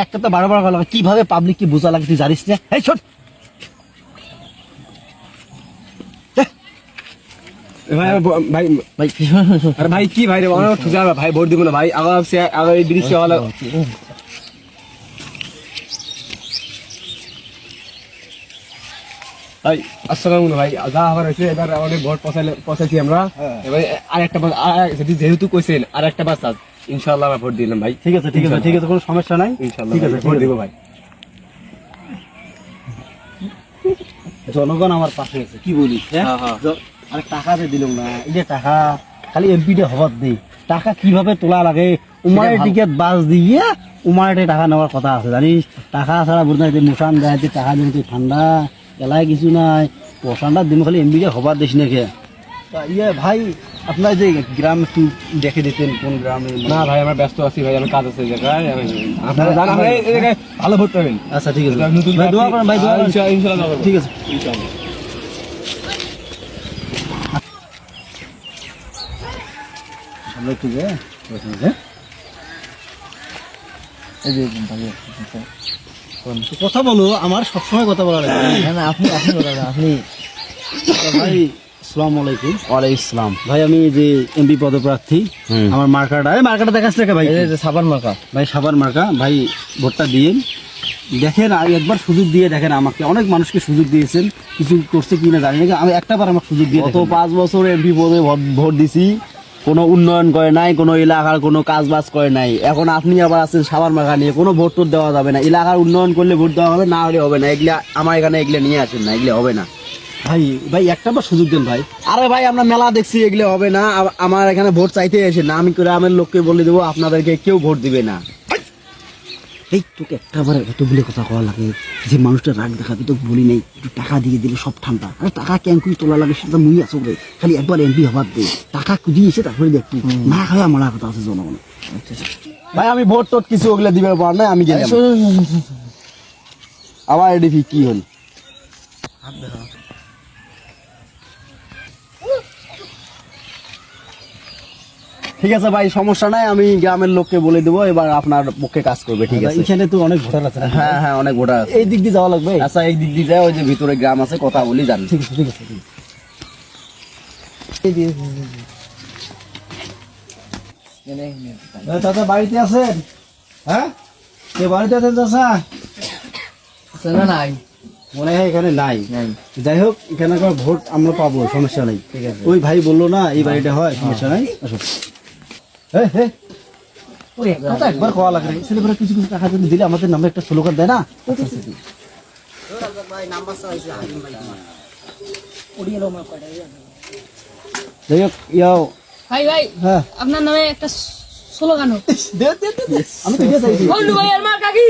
একটা তো বারবার ভালো কিভাবে পাবলিক কি বোঝা লাগে তুই জানিস না? এই ছোট ভাই ভাই আরে ভাই কি ভাই রে ভাই ভোট দিব না ভাই আগে এই দৃশ্য হলো ভাই আসসালামু আলাইকুম ভাই যা আবার হয়েছে এবার অনেক ভোট পৌঁছাইছি আমরা এবার আরেকটা যেহেতু কইছেন আরেকটা বাস ইনশাআল্লাহ আমরা ভোট দিলাম ভাই ঠিক আছে কোনো সমস্যা নাই ইনশাআল্লাহ ঠিক আছে ভোট দিব ভাই জনগণ আমার পাশে আছে কি বলিস আরে টাকা দিয়ে দিলাম না এই যে টাকা খালি এমপিটা হবার দেই টাকা কিভাবে তোলা লাগে উমারের টিকিট বাস দিয়ে উমারের টাকা নেওয়ার কথা আছে জানিস টাকা ছাড়া বুঝতে মোশান দেয় টাকা দিন ঠান্ডা এলাকায় কিছু নাই পোষানটা দিন খালি এমপিটা হবার দিস নাকি ইয়ে ভাই আপনার যে গ্রাম একটু দেখে দিতেন কোন গ্রামে না ভাই আমরা ব্যস্ত আছি ভাই আমার কাজ আছে জায়গায় আপনারা জানেন আমরা এই জায়গায় ভালো ভোট পাবেন আচ্ছা ঠিক আছে নতুন ভাই দোয়া করেন ভাই দোয়া করেন ইনশাআল্লাহ ঠিক আছে ইনশাআল্লাহ আমরা একটু যে এই যে কথা বলো আমার সবসময় কথা বলা লাগে না আপনি ভাই আসসালামু আলাইকুম ওয়ালাইকুম আসসালাম ভাই আমি যে এমপি পদপ্রার্থী আমার মার্কাটা দেখাচ্ছে ভাই সাবান মার্কা ভাই সাবান মার্কা ভাই ভোটটা দিন দেখেন আর একবার সুযোগ দিয়ে দেখেন আমাকে অনেক মানুষকে সুযোগ দিয়েছেন কিছু করছে কিনা জানি না আমি একটাবার আমার সুযোগ দিয়ে গত 5 বছর এমপি পদে ভোট দিছি কোনো উন্নয়ন করে নাই কোনো এলাকার কোনো কাজ বাজ করে নাই এখন আপনি আবার আছেন সাবান মার্কা নিয়ে কোনো ভোট টোট দেওয়া যাবে না এলাকার উন্নয়ন করলে ভোট দেওয়া হবে না হলে হবে না এগুলা আমার এখানে এগুলো নিয়ে আসেন না এগুলো হবে না ভাই একটাবার সুযোগ দেন ভাই আরে ভাই আমরা মেলা দেখছি এগুলো হবে না আমার এখানে ভোট চাইতে এসে না আমি গ্রামের লোককে বলে দেবো আপনাদেরকে কেউ ভোট দিবে না এই তোকে একটাবার এতগুলো কথা কওয়া লাগে যে মানুষটা রাগ দেখাবি তোকে বলি নাই একটু টাকা দিয়ে দিলে সব ঠান্ডা আরে টাকা কেন করে তোলা লাগে সেটা মুই আসো রে খালি একবার এমপি হবার দে টাকা দিয়েছে তারপরে দেখবি না খাওয়া মারা কথা আছে জনগণ ভাই আমি ভোট টোট কিছু ওগুলো দিবে পার না আমি গেলাম আবার এডিপি কি হল ঠিক আছে ভাই সমস্যা নাই আমি গ্রামের লোককে বলে দেবো এবার আপনার পক্ষে কাজ করবে ঠিক আছে এখানে তো অনেক ভোটার আছে হ্যাঁ অনেক ভোটার আছে এই দিক দিয়ে যাওয়া লাগবে আচ্ছা এই দিক দিয়ে যায় ওই যে ভিতরে গ্রাম আছে কথা বলি জানি ঠিক আছে চাচা বাড়িতে আছেন হ্যাঁ কে বাড়িতে আছেন চাচা না নাই মনে হয় এখানে নাই যাই হোক এখানে ভোট আমরা পাবো সমস্যা নেই ঠিক আছে ওই ভাই বললো না এই বাড়িটা হয় সমস্যা নাই আসো একবার খাওয়া লাগে ছেলেপেলে কিছু টাকা যদি দিলে আমাদের নামে একটা স্লোগান দেয় না যাই হোক ইয়াও ভাই হ্যাঁ আপনার নামে একটা স্লোগান হোক আমি তো দিয়ে চাইছি বন্ধু ভাই আমার কাকি